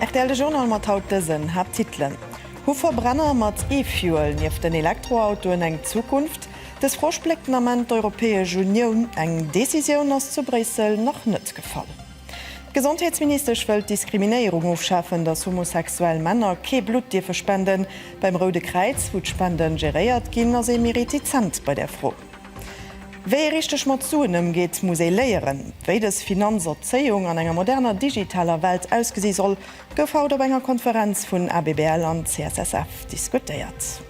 RTL Journal mat haut dëssen hat Titeln. Hu Verbrenner mat E-Fuel nief den Elektroauto en eng Zukunft, des Vorsplecktenament d'Europäesche Union eng Decision ass zu Brüssel noch net gefallen. Gesundheitsminister wëll Diskriminierung aufschaffen, dass homosexuell Männer ke Blut dir verspenden. Beim Rote Kreuz wo Spenden geréiert ginn as emeritizant bei der Frau. Wéi richtech mat zunem geht muss léieren. Wéi des Finanzerzeung an enger moderner digitaler Welt ausgesi soll, gouf haut op enger Konferenz vun ABBL an CSSF diskutiert.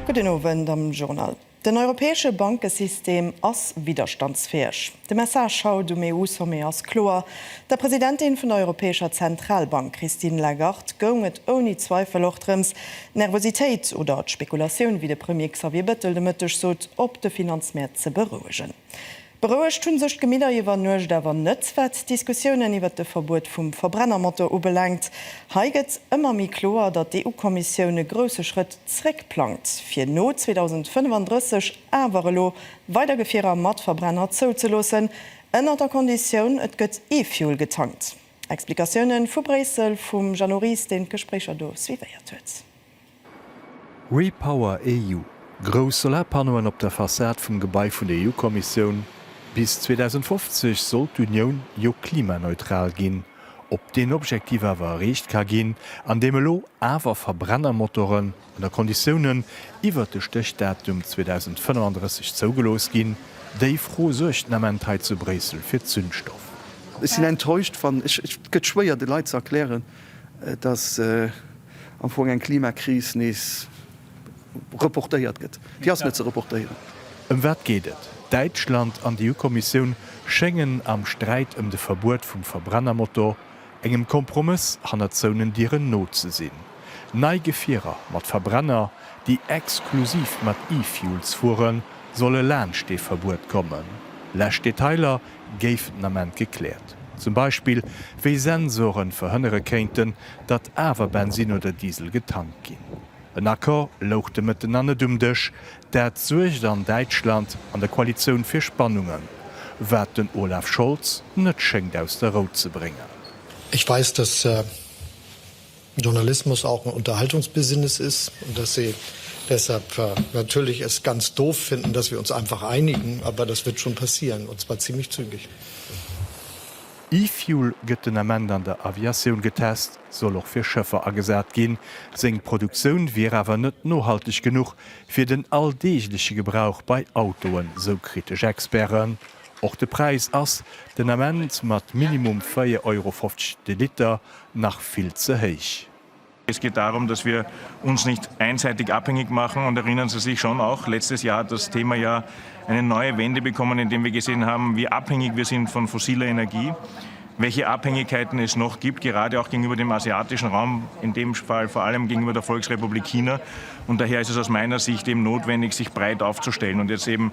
Guten Abend am Journal. Den europäesche Bankensystem ass widerstandsfähig. De Message haut du EU somme as klar. Der Präsidentin vun der Europäischer Zentralbank Christine Lagarde gonget oni Zweifel ochrems Nervositéit oder Spekulationun wie de Premier Xavier Bettel de Mëttech sot op de Finanzmärz ze beruegen. Beruecht hunn sech Gemieder iwwer nuch dawer nëtzwert Diskussionen iwwer de Verbot vum Verbrennermotor ubelenkt. Heiget ëmmer mi klar, dat die EU-Kommission e grosse Schritt zréck plant, fir no 2035 awerlo weitergefierer Matverbrenner zouzelossen, ënner der Kondition et gëtt E-Fuel getankt. Explikationen vu Brüssel vum Janoris den Gesprächer do wieiert huet. Repower EU. Gros Solarpanoen op der Fassade vum Gebäi vun der EU-Kommission. Bis 2050 soll d'Union jo klimaneutral ginn. Ob den Objektiv awer recht ka ginn, an dem lo awer Verbrennermotoren an der Konditionen iwwer de Stichdatum 2035 zougelos ginn, déi froh Suchtnamentheit zu Brüssel fir Zündstoff. Ich bin enttäuscht von gëtt schwéier de Leiit zu erklären, dass am Anfang en Klimakris nees reportéiert gëtt. Wie as net ze reportéieren. Wat gehtt? Deutschland an die EU-Kommission schengen am Streit de Verbot vum Verbrennermotor engem Kompromiss han Zonen dieieren Not ze sinn. Neigefierer mat Verbrenner, die exklusiv mat E-Fuels fuhren, solle Lernsteverbot kommen. Lächdetailer géifenament geklärt. Zum Beispiel wéi Sensoren verhënnere kenten, dat awer Benzin oder Diesel getankt ginn. Ein Akkor lochte miteinander dumdech, dat sucht an Deutschland an der Koalition für Spannungen, wat den Olaf Scholz net schenkt aus der Rot zu bringen. Ich weiß, dass Journalismus auch ein Unterhaltungsbusiness ist und dass Sie deshalb natürlich es ganz doof finden, dass wir uns einfach einigen, aber das wird schon passieren, und zwar ziemlich zügig. E-Fuel gëtt den Amend an der Aviation getest, soll auch fir Schëffer agesat ginn. Seng Produktionioun wie awer net nohaltig genug fir den alldeegliche Gebrauch bei Autoen, so kritisch Experen. Och de Preis ass den Amend mat Minimum 4,50 € de Liter nach viel ze héich. Es geht darum, dass wir uns nicht einseitig abhängig machen. Und erinnern Sie sich schon auch, letztes Jahr hat das Thema ja eine neue Wende bekommen, indem wir gesehen haben, wie abhängig wir sind von fossiler Energie, welche Abhängigkeiten es noch gibt, gerade auch gegenüber dem asiatischen Raum, in dem Fall vor allem gegenüber der Volksrepublik China. Und daher ist es aus meiner Sicht eben notwendig, sich breit aufzustellen und jetzt eben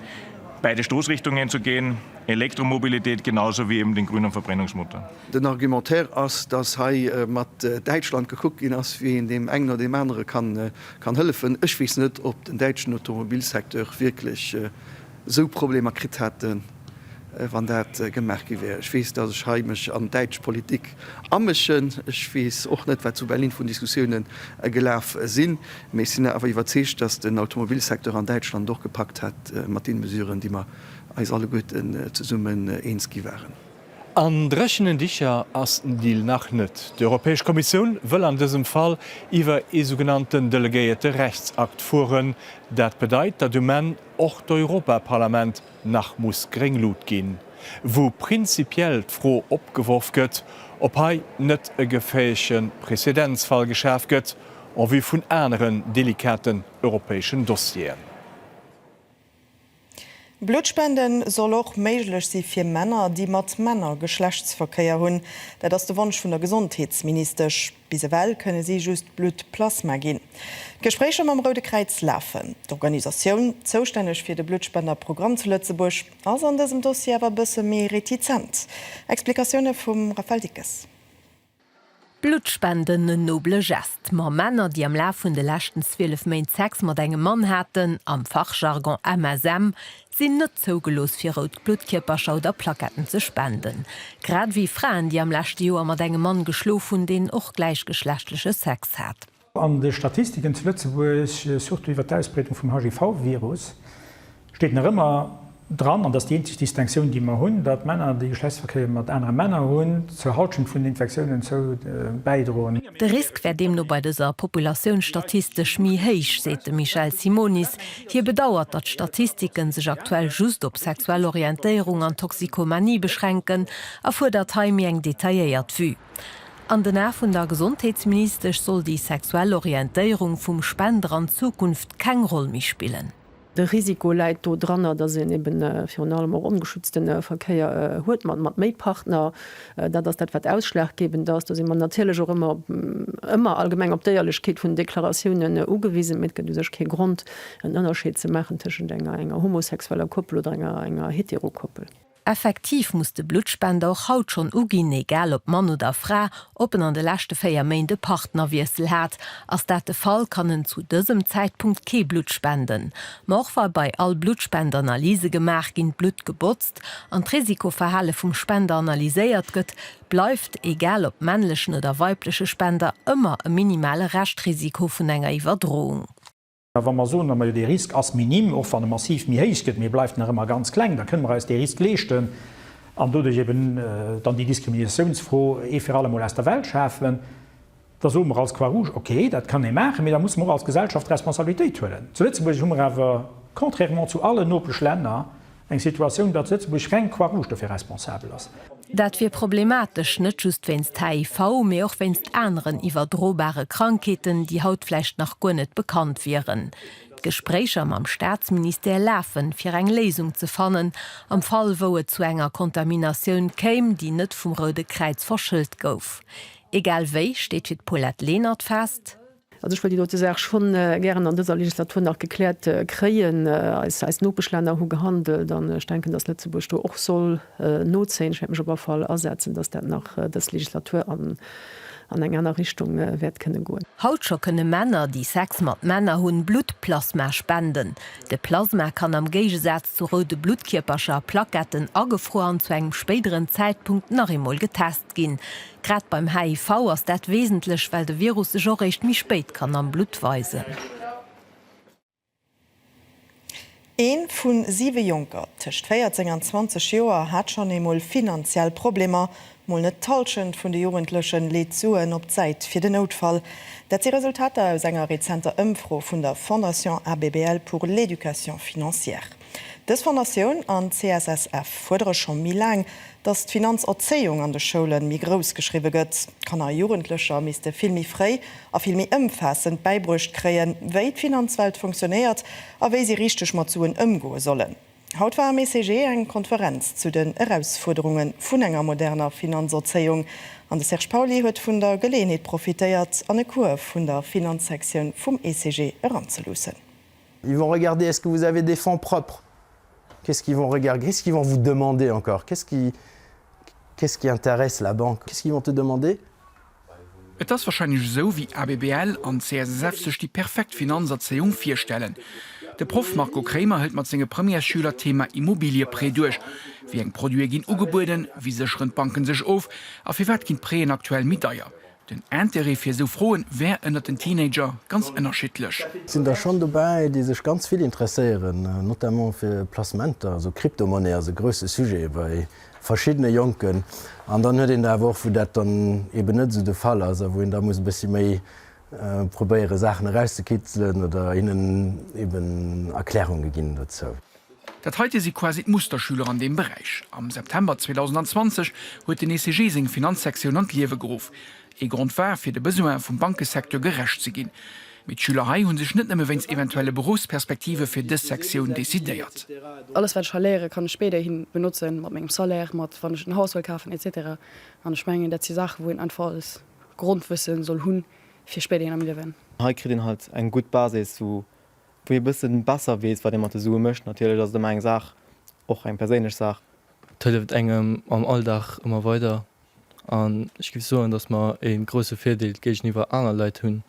beide Stoßrichtungen zu gehen, Elektromobilität genauso wie eben den grünen Verbrennungsmotor. Den Argumentär ass, dass mat Deutschland geguckt in ass wie in dem eng oder dem andere kann helfen. Ich weiß nicht, ob den deutschen Automobilsektor wirklich so Probleme krit hätten, wann dat gemerk wäre. Ich weiß, dass ich heimisch an Deutsch Politik ammeschen. Ich weiß auch nicht, was zu Berlin von Diskussionen gelaufen sind. Wir sind aber überzeugt, dass den Automobilsektor an Deutschland doch gepackt hat, mit den Mesuren, die wir als alle gut zusammen einski waren. An drechenen Dicher ass den Deal nach net. Die Europäische Kommission will an diesem Fall iwwer e sogenannten delegéierte Rechtsakt fuhren. Dat bedeit, dat du men och d' Europaparlament nach muss Gringlot gin, wo prinzipiell froh opgeworfen gëtt, ob hei net e geféechen Präzedenzfall geschärft gëtt, oder wie vun anderen delikaten europäischen Dossieren. Blutspenden soll auch méiglech sie fir Männer, die mat Männer Geschlechtsverkeier hunn, dat ass de Wunsch vun der Gesundheitsminister. Bisewell könne sie just Blutplasma gin. Gespräche am Rote Kreuz laufen. D'Organisation, zuständig fir de Blutspenderprogramm zu Lützeburg, ass an diesem Dossier awer bësse mé retizent. Explikationune vum Raphael Dickes. Blutspenden een noble Gest. Ma Männer, die am Lauf vun de lachten 12 Mainint Sex mat engem Mann hatten, am Fachjargon MSM, sinn net zougelos fir Rotblutkörperschau der Plaketten ze spenden. Grad wie Frauen, die am lachte Joer mat engem Mann geschlof hun den och gleichgeschlechtliche Sex hat. An de Statistiken zu Lützeburg sucht iwwer d'Ausbreitung vum HIV-Virus steht noch immer dran, an das die einzige Distinktion, die man hunn, dat Männer die Geschlechtsverkehr mat andere Männer hunn zur Haltung von Infektionen zu beidrohen. De Risk wär dem no bei dieser Population statistisch mi héich, sete Michel Simonis. Hier bedauert, dat Statistiken sich aktuell just op sexuelle Orientierung an Toxikomanie beschränken, erfuhr dat Heimi eng detailliert vu. An den Nerv vun der Gesundheitsminister soll die sexuelle Orientierung vum Spender an Zukunft keng Rolle mi spielen. De Risiko leit do drannner, dat se eben fir allem ungeschützten Verkeier huet man mat méipartner, dat dat wat ausschlaggebend ass, dat man natürlich immer allgemeng op déierlechkeet vun Deklarationen ugewiesen mit sech ke Grund en ënnerscheet ze machen tschen enger homosexueller Koppel oder enger Heterokoppel. Effektiv muss de Blutspender auch haut schon ugin, egal ob Mann oder Frau, ob an de lachte 4 Main de Partnerwirsel hat. Als dat de Fall kann zu diesem Zeitpunkt ke Blut spenden. Moch war bei all Blutspenderanalyse gemacht gin Blut gebotzt, an Risikoverhalle vum Spender analyséiert gëtt, bleibt, egal ob männlichen oder weibliche Spender, immer ein minimale Restrisiko vun enger Iwerdrohung. Wenn man so de Risk as minim of van massiv mirhéichket, mir bleif immer ganz klein, da können wir als de Risk lechten an dodech eben dann die Diskriminationsfroh fir alle aus der Welt schaffen. Da so als Quarouge okay, dat kann e machen, da muss man als Gesellschaft Responsabilitéit hullen. Zuletzt wer konträrement zu alle nopelch Länder eng Situation, dat beschränkt Quarouge dafür responsabel ist. Dat wir problematisch net just wennst HIV, mehr auch wennst anderen iwwerdrohbare Krankheiten, die hautflecht nach Gunnet bekannt wären. Gespräche am Staatsminister laufen, fir eng Lesung zu fannen, am Fall wo es zu enger Kontamination käm, die net vom Rote Kreuz verschillt gouf. Egal wei steht fir Paulette Lehnert fest. Also ich will die Leute schon gerne an dieser Legislatur noch geklärt kreien als Notbeschländer hu gehandelt, dann denken das Lützeburg auch soll not sein. Ich mich aber voll ersetzen, dass der nach das Legislatur an enger Richtung wert können go. Haut könne Männer, die Sex mat Männer hunn Blutplasma spenden. De Plasma kann am Gegensatz zu rote Blutkörperscher Plaketten agefroren zu engem späteren Zeitpunkt nach einmal getest gin. Grad beim HIV ist dat wesentlich, weil de Virus jo recht mi spät kann am Blut weisen. Een vun 7 Junker tcht 20 Joer hat schon emol finanziell Probleme, moll net talschend vun de Jugendlechen leet zuen op Zeit fir den Notfall. Dat ze Resultate aus enger rezenter Ëmfro vun der Fondation ABBL pour l'Education financière. Des Fondation an CSSF fordere schon mi lang, dass d' Finanzerzeung an de Schulen mi gros geschriwe gëtt. Kan Jugendlecher miste filmmi frei a filmmi ëmfassend beibrucht kreien, wéi d' Finanzwelt funktioniert, a wéi sie richteg mat zuen ëmgoe sollen. Haut war am ECG eng Konferenz zu den Herausforderungen vun enger moderner Finanzerzeung. An de Serge Pauli huet vun der Geleenheet profitéiert an e Kurve vun der Finanzsektion vum ECG heranzelussen. Ils vont regarder est-ce que vous avez des fonds propres. Qu'est-ce qu'ils vont regarder? Qu'est-ce qu'ils vont vous demander encore? Qu'est-ce qui intéresse la banque? Qu'est-ce qu'ils vont te demander? Et ist wahrscheinlich so, wie ABBL und CSSF sich die perfekte Finanzerziehung vorstellen. Der Prof Marco Krämer hält mit seinem Premierschüler-Thema Immobilieprä durch. Wie ein Produkt gehen angeboten, wie sich Banken sich auf, auf wie weit gehen Präen aktuell mit daher. Den Interesse für so Frauen wäre unter den Teenager ganz unterschiedlich. Sind da schon dabei, die sich ganz viel interessieren, notamment für Placementen, also Kryptomonnaie, also größtes Sujet bei verschiedenen Jungen. Und dann hört in der Woche, wo das dann eben nicht so der Fall ist, wo da muss ein bisschen mehr probieren, Sachen rauszukitzeln oder ihnen eben Erklärungen geben dazu. Das heute sie quasi Musterschüler an dem Bereich. Am September 2020 hat den ECG seine Finanzsektion an Leben gerufen. Ihr Grund war, für die Besucher vom Bankensektor gerecht zu gehen. Mit Schülerei haben sich nicht nur wenn es eventuelle Berufsperspektive für diese Sektion dezidiert. Alles, was ich lehre, kann ich später hin benutzen, mit meinem Salär, mit wenn ich ein Haus will kaufen, etc. Und ich meine, das ist die Sache, wo ich einfach das Grundwissen soll haben, für später in der Leben. Ich kriege halt eine gute Basis, wo ich ein bisschen besser weiß, was ich suchen möchte. Natürlich ist das meine Sache, auch eine persönliche Sache. Das hilft einem am Alltag immer weiter. an ich gebe so, dass man en große Fedel geiwwer aner Leiit hunn,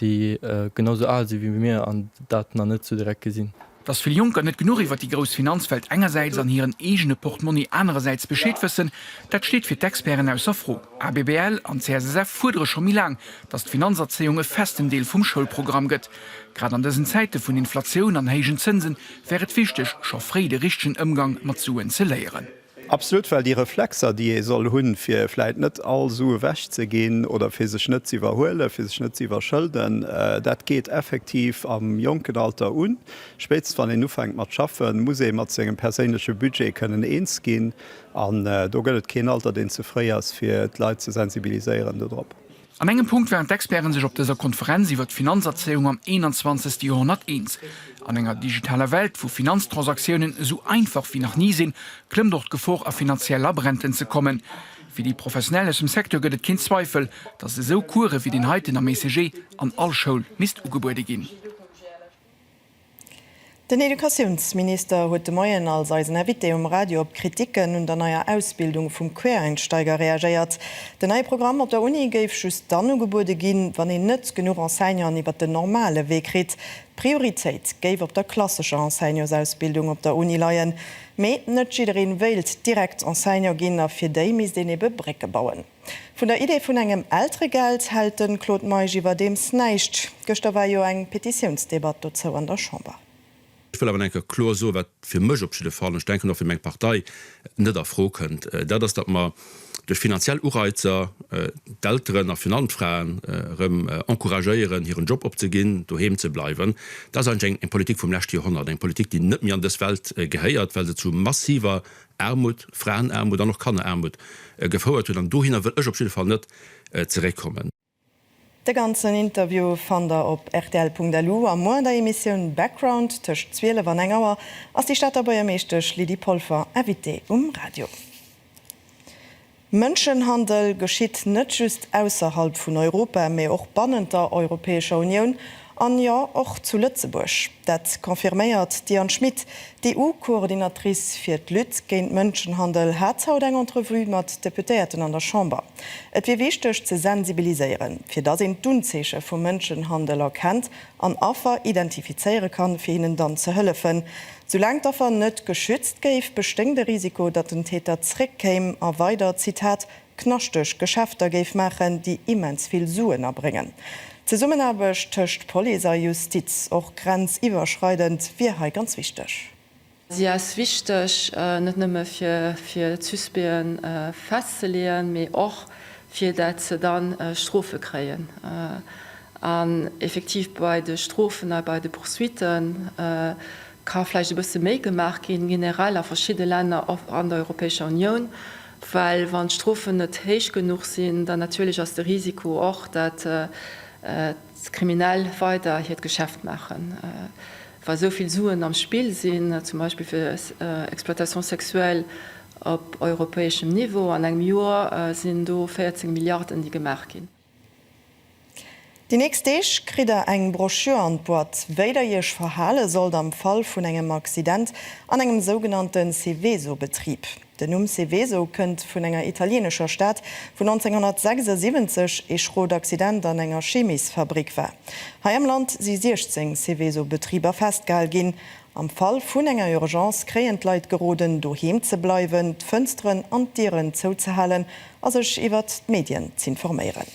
die genauso alt sind wie mir an Daten an net so direkt gesinn. Das für Juncker net genug iwwer die Gros Finanzfeld engerseits an ihren egene Portemonnaie andererseits beschéet wissen, dat steht fir d'Experen aus froh. ABBL an CSSF fudere schon mi lang, dass d' Finanzerziehung e festen Deel vum Schulprogramm gëtt. Grad an dessen Zeite vun Inflationun an hegen Zinsen wäret wichtig, scho friede richchten Umgang mat zuen ze leieren. Absolut, weil die Reflexer, die soll hunn fir vielleicht net all so wäch ze gehen oder fir se Schnëtziwer hole, fir se Schnëtziwer schëlden, dat geht effektiv am jonken Alter Spez van den Ufang mat schaffen, muss mat segem persche Budget können eens gehen an do gëtt kein Alter den zeré ass fir d Leiit ze sensibiliseieren dort. An engem Punkt wären d'Experen sich op dieser Konferenz iwwer Finanzerziehung am 21. Jahrhundert 1. An enger digitaler Welt, wo Finanztransaktionen so einfach wie noch nie sinn, klemmt dort Gefahr a finanziell Labyrinthen zu kommen. Wie die Professionelles im Sektor gëtt kein Zweifel, dass se so Kurre wie den heutigen am ECG an all Schul mist ugebäude gin. Den Edukationsminister huet de Moien als Evité Radio op Kritiken und der neuer Ausbildung vum Quereinsteiger reagiert. Den neue Programm op der Uni geif just dann ugebude ginn, wann en net genug Enseignern iwwer den normale Weg krit. Prioritéit géif op der klassische Enseignerausbildung op der Uni leiien. Mei net schiin wéelt direkt Enseignant ginnner fir déi mis den ebe Brecke bauen. Von der Idee vun engem ältre Geld halten Claude Meij iwwer dems neicht. Gëcht war jo eng Petitionsdebat dozo an der Chamber. Ich will aber enker klar so, wat fir Mch opschiede fallen ich denke noch fir még Partei net erfro könnt. Dat man durch finanziell Urreizer d'älteren a Finanzfraen encouragéieren ihren Job opzegin, doheim ze bleiben. Das eng en Politik vum letzten Jahrhundert, eng Politik, die net mir an des Welt geheiert, weil se zu massiver Armut, Fraenarmut noch kann Armut gefauerert hun, do hin ech opschiede fall net zerekommen. De ganzen Interview fand op rtl.lu am Mo der Emission Background tech 12 van enger ass die Stadt beier meeschtech Lidi Polfer Evité Radio. Mënschenhandel geschitt net just ausserhalb vun Europa, méi och bannen der Europäischer Union, an ja och zu Lützebusch. Dat konfirméiert Diane Schmidt, die EU-Koordinatrice fir d Lütz géint Mënschenhandel Herzhaut eng Entrevue mat Deputéierten an der Chamber. Et wie wichtech ze sensibiliseieren, fir dat en d'Unzeche vum Mënschenhandel erkennt, an Affer identifizeiere kann fir ihnen dann ze hëllefen. Solange davon net geschützt geif, bestingt de Risiko, dat den Täter zrickkäim a weiter Zitat knachtech Geschäfter geif machen, die immens viel Suen erbringen. Ze summen habech töcht Polizei Justiz och grenziwwerschreidend wie ha ganz wichtig. Sie ist wichtig net nëmme fir Züsbeen festzulehen, méi och fir dat ze dann Strophe kreien. An effektiv bei de Strophen bei de Poursuiten kanfleisch bësse méi gemacht gin generell a verschiedene Länder an der Europäischer Union, weil wann Strophen net héich genug sinn, dann natürlich as de Risiko och dat kriminell weiter hier Geschäft machen. Weil so viel Suen am Spiel sind, zum Beispiel für Exploitation sexuell auf europäischem Niveau, an einem Jahr sind 14 Milliarden, die gemacht sind. Die nächste kriegt eng Broschüre an Bord, wéider jech verhale soll am Fall vun engem Accident an engem sogenannten Seveso-Betrieb. Den Seveso kënnt vun enger italienscher Stadt vun 1976 e Schrotaccident an enger Chemisfabrik war. Ha am Land si 16 Seveso-Betrieber festgehal ginn. Am Fall vun enger Urgenz kreent Leiit geroden doheem ze bleiwen, d'Fënstren an Tieren zouzehalen, as sech iwwer d'Medien ze informéieren.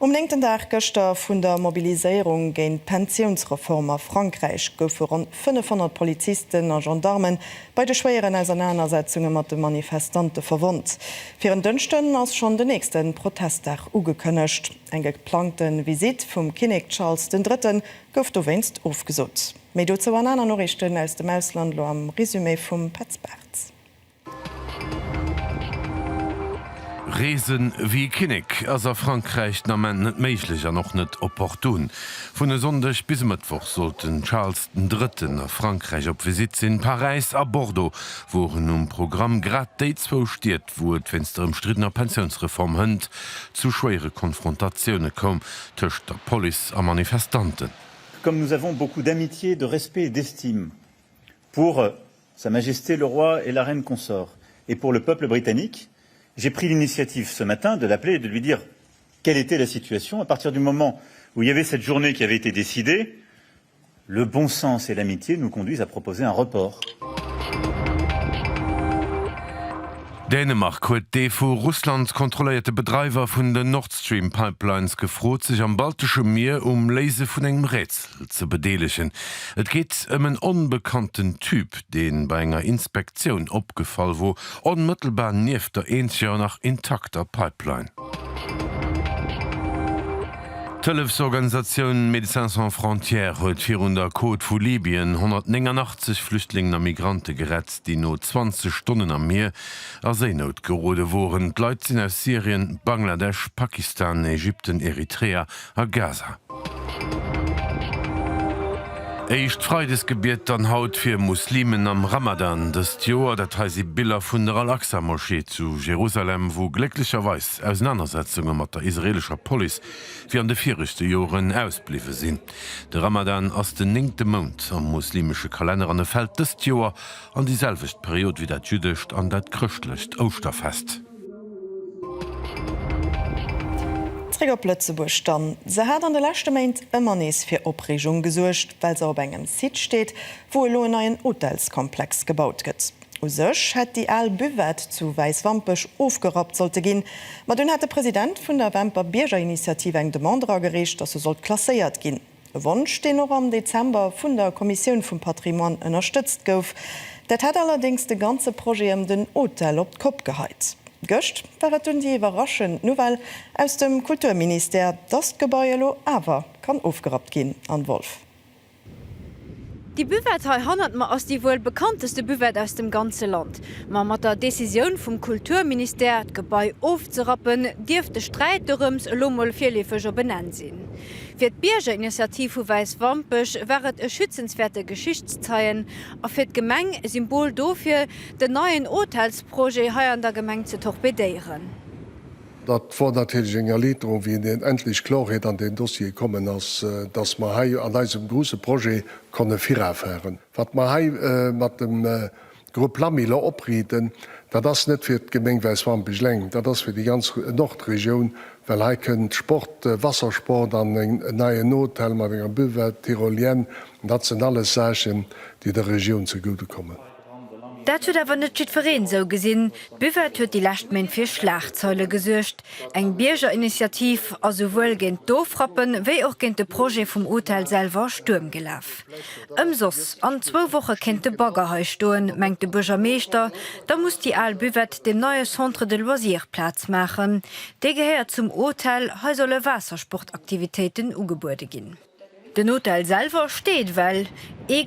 Lenngten Tag Göster vun der Mobilisierung géint Pensionsreform a Frankreich gouf rund 500 Polizisten a Gendarmen bei de schwieren Auseinandersetzungen mat de Manifestante verwundt. Fir en Dünchten ass schon den nächsten Protestdag ugekënnecht. Eng geplanten Visit vum König Charles III. Gouf do wennst aufgesot. Mei do zu an anderen Nachrichten aus dem Ausland lo am Resümé vum Petzberz. Reesen wie Kinnig as Frankreich namen net méiglecher noch net opportun. Vun e Sondech bis Mëttwoch sollten Charles III. A Frankreich op Visit in Paris a Bordeaux, woren Programm grad déitswo stiet, wo d wennster umstrittener Pensionsreform hënnt, zu schwere Konfrontationune kom tëcht der Poli a Manifestanten. Comme nous avons beaucoup d'amitié, de respect et d'estime pour Sa Majesté le Roi et la Reine consort, et pour le peuple britannique, j'ai pris l'initiative ce matin de l'appeler et de lui dire quelle était la situation. À partir du moment où il y avait cette journée qui avait été décidée, le bon sens et l'amitié nous conduisent à proposer un report. Dänemark huet de vu Russland kontrollierte Betreiber vun den Nord Stream Pipelines gefrot, sich am Baltische Meer Lese vun engem Rätsel zu bedelechen. Et geht einen unbekannten Typ, den bei enger Inspektion opgefallen wo unmittelbar nief der Eenjahr nach intakter Pipeline. D'Hëlfsorganisationun Médecins Sans Frontières huet 400 Code vu Libyen 189 Flüchtlinge a Migrante geretzt, die no 20 Stunden am Meer a Seenot gerode woren. D'Leit sinn aus Syrien, Bangladesch, Pakistan, Ägypten, Eritrea a Gaza. Eicht Freidesgebiet an Haut fir Muslimen am Ramadan, das Joer dat heisi Bilder vun der Al-Aqsa-Moschee zu Jerusalem, wo glücklicherweis Auseinandersetzungen mat der israelischer Police wie an de 4. Joren ausbliefe sinn. Der Ramadan ass den 9. Mond am muslimsche Kalender an Feld des Joer an dieselwicht Period wie dat jüdischt an dat christlicht Osterfest. Plötzebusch dann. Se hat an der letzte Maint immer nees fir Opregung gesuercht, weil se op engem Sit steht, wo lo in einen Hotelskomplex gebaut gëtt. U sech hat die Al Büwet zu Weißwampech aufgerat sollte gin, ma dun hat der Präsident vun der Wemper Biergerinitiative eng Demandra gerecht, dat se sollt klasseiert gin. Wunsch den noch am Dezember vun der Kommission vum Patrimoine ënnerstützt gouf. Dat hat allerdings de ganze Projekt den Hotel op Kopf geheizt. Göcht wäret hun die überraschend Novel aus dem Kulturminister das Gebäuelo awer kann aufgerat gin an Wolf. Die Büwetthei handelt ma ass die wohl bekannteste Büwet aus dem ganze Land. Ma mat der Decision vum Kulturminister d Gebäi aufzurappen, Dief de Streit darums Lommel firlefeger benennen sinn. Fir d Biergerinitiativ vu Weißwampech wäret e schützenswerte Geschichtszeien, a fir d Gemeng Symbol dofir de neuen Hotelsproje heuer an der Gemeng ze torpedéieren. Dat fordert enger Literung wie den endlich Klarheit an den Dossier kommen, dass man an diesem große Projekt konnte vierfahren. Was man mit dem Gruppe Lamila oprieten, da das nicht für die Gemeinde Weißwampech lenkt, da das für die ganze Nordregion, weil er können Sport, Wassersport an einen neuen Hotel mit einer Büwet, Tyrolien, das sind alles Sachen, die der Region zugutekommen. Dat huet awer net Schiveren so gesinn, Büwet huet die Lächtmen fir Schlagzeule gesuercht. Eng Biergerinitiativ as sowuel géint Dofrappen, wéi och géint de Pro vum Hotelselver Sturm gelaf. Sos an 2 Woche kennt de Baggerhei stoen, mengt de Burgermeester, da muss die Al Büwet dem neue Centre de Loisir Platz machen. De gehäert zum Hotel he solle Wassersportaktivitäten ugebuerde ginn. Den Hotel selber steht well.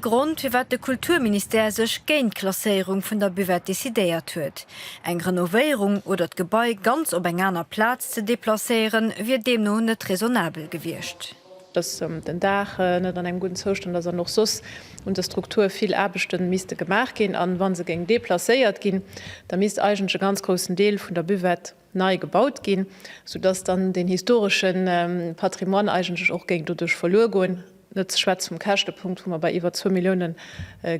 Grund wie wat de Kulturminister sech géint Klassierung vun der Büwet desideiert huet. Eng Renovierung oder d Gebäi ganz op eng aner Platz ze deplacéieren, wie dem no net raisonabel gewircht. Dass den Dach net an eng guten Zustand, dass noch sos und der Struktur viel Abbestunden miste gemacht gin, an wann se geng deplacéiert gin, da mis eigentlich ganz großen Deel vun der Büwet neu gebaut gin, sodass dann den historischen Patrimoine eigentlich auch gegen dudurch verloren goen. Net schwa zum Kächtepunkt, wo man bei iwwer 2 Millionen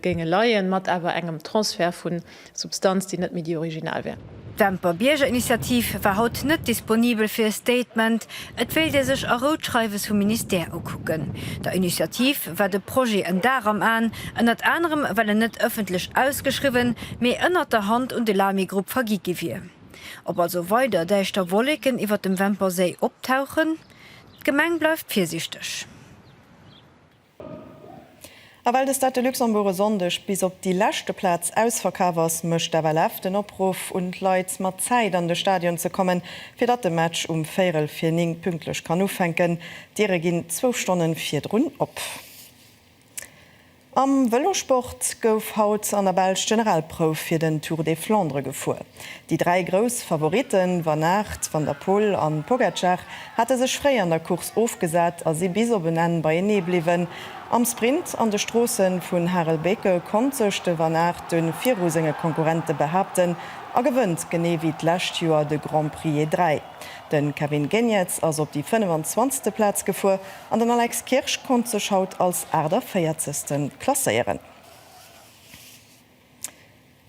gänge leiien, mat awer engem Transfer vun Substanz, die net mit die original wären. Wemper Biergerinitiativ war haut net disponibel fir Statement, et will de sech a Rotschreiwes vum Minister okucken. Der Initiativ war de Pro en daram an, ënnert anderem well net öffentlich ausgeschriven, méi ënnert der Hand und de Lamigrupp vergike wie. Ob also weiter deichter Wollleken iwwer dem Wempersee optauchen, Gemeng bleif viersichtig. Weil de Stadt de Luxemburger sondech bis op die lachte Platz ausverkavers mëcht awer läft den Opruf und Leiits mat Zeit an de Stadion ze kommen, fir dat de Match 4:4 pünklech kann ufennken, Dire ginn 12 Stunden 4 run op. Am Velosport gouf haut an der Belsch Generalprof fir den Tour de Flandre gefu. Die 3 Gros Favoriten Van Aert, Van der Poel an Pogacar hatte sech frei an der Kurs aufgesat, as sie biso benennen bei Ene bliwen. Am Sprint an de Strossen vun Harelbeke kon sech de Van Aert den 4 Konkurrente behaupten, a gewënnt gene wie d'Lächtjuer de Grand Prix 3. Den Kevin Genetz ass op die 25. Platz gefu, an den Alex Kirsch kon ze schaut als Äder 40. klasseieren.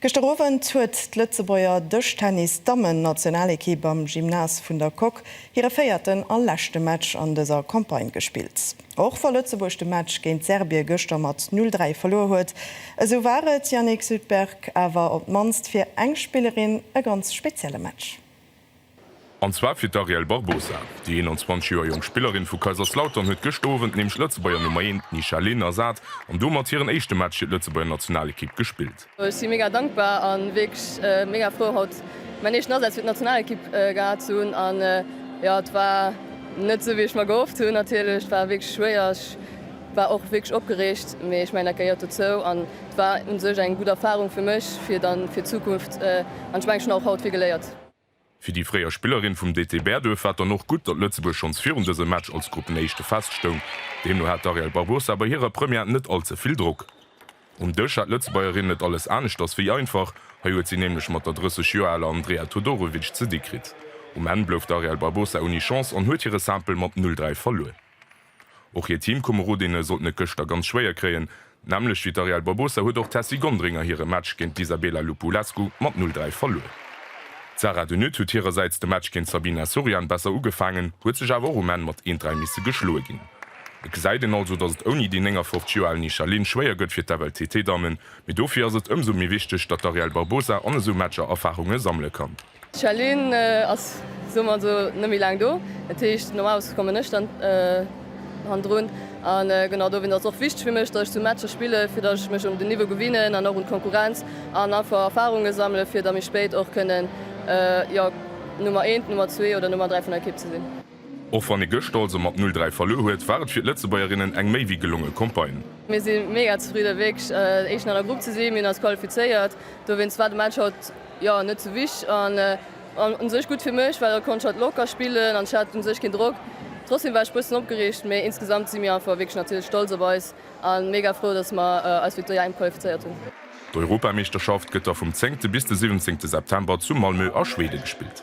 Gesterowen huet d'Lëtzebäier Dëchtennis Damen Nationaleki beim Gymnas vun der Kok hire féierten an lächte Match an déser Kampagne gespielt. Och vor Lützeburg de Match géint Serbie gëster mat 0:3 verlo huet. eso waret Jannik Südberg awer op Manst fir Engspielerin e ganz spezielle Match. Und zwar für Ariel Barbosa, die 21-jährige Jungspielerin von Kaiserslautern hat gestoven, neben Lützebäuer Nummer 1 Nichalin Asad und du hat ihren ersten Match in der Lützebäuer Nationalequipe gespielt. Ich bin mega dankbar und wirklich mega froh, dass meine erste Einsatz für die Nationalequipe gehabt habe. Und ja, es war nicht so, wie ich mir gehofft habe, natürlich. Es war wirklich schwer. Ich war auch wirklich aufgeregt, aber ich meine, da gehört dazu. Und es war eine gute Erfahrung für mich, für die Zukunft. Und ich meine, schon auch heute viel gelernt. Für die freie Spielerin vom DT Berdorf hat noch gut, dass Lützeburg schon für diesem Match als Gruppenerste feststellt. Demnach hat Ariel Barbosa bei ihrer Premiere nicht allzu viel Druck. Durch hat Lützebäuerin nicht alles anders als wie einfach, hat sie nämlich mit der 30-jährigen Andrea Todorovic zu dekret. Ende bleibt Ariel Barbosa ohne Chance und hat ihre Sample mit 0:3 verloren. Auch ihr Teamkameradinnen sollten die Köster ganz schwer kriegen, nämlich wie Ariel Barbosa hat auch Tessie Gondringer ihre Match gegen Isabella Lupulescu mit 0:3 verloren. Sarah Denut hat ihrerseits den Match gegen Sabina Sorian besser angefangen, hat sich aber auch mit 1:3 geschlagen gehen. Ich sage denn also, dass es ohne die länger 50-jährige Nichalin schwer geht für die WTT-Damen, mit dafür ist es umso mehr wichtig, dass Ariel Barbosa an so Matcher Erfahrungen sammeln kann. Nichalin ist so nicht mehr lange da. Natürlich, normalerweise kommen nicht an dran. Und genau da ist es auch wichtig für mich, dass ich so Matcher spiele, für dass ich mich um den Niveau gewinne, und auch in Konkurrenz, und einfach Erfahrungen sammle, für dass ich später auch können, ja, Nummer 1, Nummer 2 oder Nummer 3 von der Kippe zu sehen. Auch wenn die Gestalt mit 0:3 verloren hat, war es für die Lützebäuerinnen eine mehr wie gelungene Kampagne. Wir sind mega zufrieden, wirklich in einer Gruppe zu sehen, wir haben uns qualifiziert. Da wenn das zweite Match hat, ja, nicht so wichtig. Und sich gut für mich, weil ich konnte locker spielen und ich hatte sich keinen Druck. Trotzdem war ich ein bisschen aufgeregt, aber insgesamt sind wir einfach wirklich natürlich stolz dabei und mega froh, dass wir als Victoria qualifiziert haben. Die Europameisterschaft geht vom 10. bis den 17. September zu Malmö aus Schweden gespielt.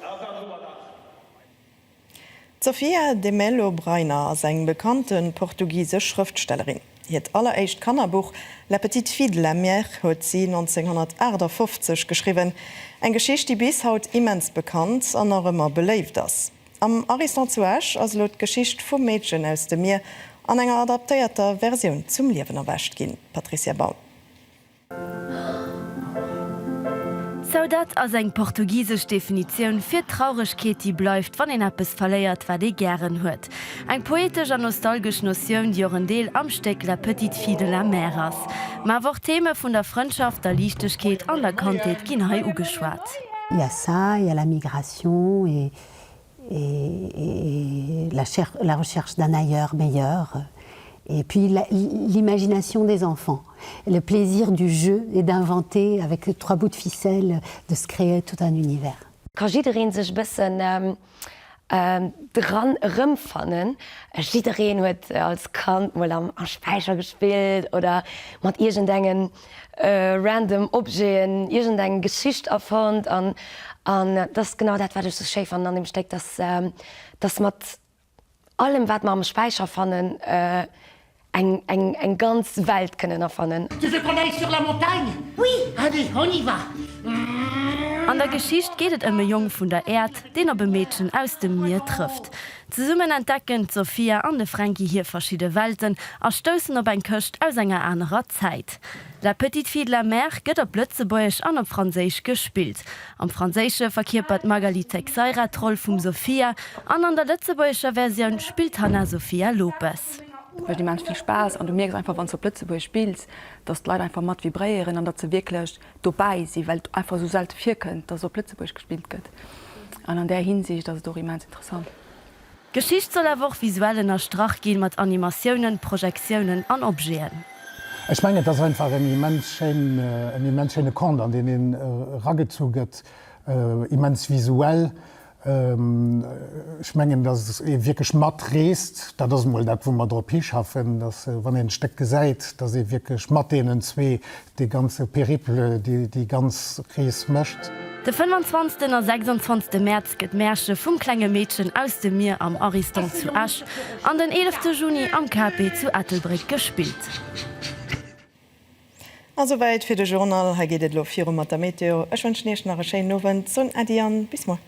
Sofia de Mello Breiner ist eine bekannte portugiesische Schriftstellerin. Ihr allererstes Kannerbuch «La petite fille de la mer» hat sie 1958 geschrieben. Eine Geschichte, die bis heute immens bekannt und auch immer belebt ist. Am Ariston Suage ist die Geschichte vom Mädchen aus dem Meer an einer adaptierten Version zum Leben erwäscht gehen. Patricia Baum. Saudat as eng portugiesisch Definition fir Traurigkeit, die bleibt, wann en Appes verleiert, wat de gern huet. Eg poetisch an nostalgisch Notion, die een Deel amsteck la petite fille de la mer ass. Ma woch Theme vun der Freundschaft, der Lichtechkeet an der Kantheet ginn hai ugeschwart. Il y a ça, il y a la migration et la recherche d'un ailleurs meilleur. Et puis l'imagination des enfants, le plaisir du jeu et d'inventer avec 3 bouts de ficelle, de se créer tout un univers. Quand iedereen sich bisschen dran rumfannen, iedereen hat als Kant mal am Speicher gespielt oder mit irgendeinen random Objekten, irgendeine Geschichte erfahren und das genau das, was ich so schön fand an dem Steck, dass mit allem, was man am Speicher fanden, eng ganz Welt können erfannen. Tu veux qu'on aille sur la montagne? Oui, allez, on y va. An der Geschichte geht es um einen Jungen von der Erde, den ein Mädchen aus dem Meer trifft. Zusammen entdecken Sophia und Frankie hier verschiedene Welten und stoßen auf eine Küste aus einer anderen Zeit. La petite fille de la mer geht auf Lützebäuerisch und auf Französisch gespielt. Am Französischen verkörpert Magali Teixeira die Rolle von Sophia und an der Lützebäuerischen Version spielt Hanna Sophia Lopez. Weil die Menschen viel Spaß und du merkst einfach, wenn du Lützeburg spielst, dass die Leute einfach matt vibrieren und dass sie wirklich dabei sind, weil du einfach so selten viel könnt, dass so Lützeburg gespielt wird. Und an der Hinsicht das ist es doch immens interessant. Geschichte soll aber auch visuell in der Strach gehen mit Animationen, Projektionen und Objekten. Ich meine, das ist einfach ein immens schöner Kont, an den den rangezogen wird, immens visuell. Ich meine, dass es wirklich matt rest, das mal das, wo man drauf schaffen, dass wenn ein Steck gesagt, dass ich wirklich matt denen zwei die ganze Periple, die ganz Ries möchte. Der 25. und 26. März geht Märsche vom kleinen Mädchen aus dem Meer am Ariston zu Asch und den 11. Juni am KP zu Attelbrück gespielt. Also weit fir de Journal ha gehtt lo 4 Meteo. Ech wünsch nach Sche Nowen zun Adian bis mal.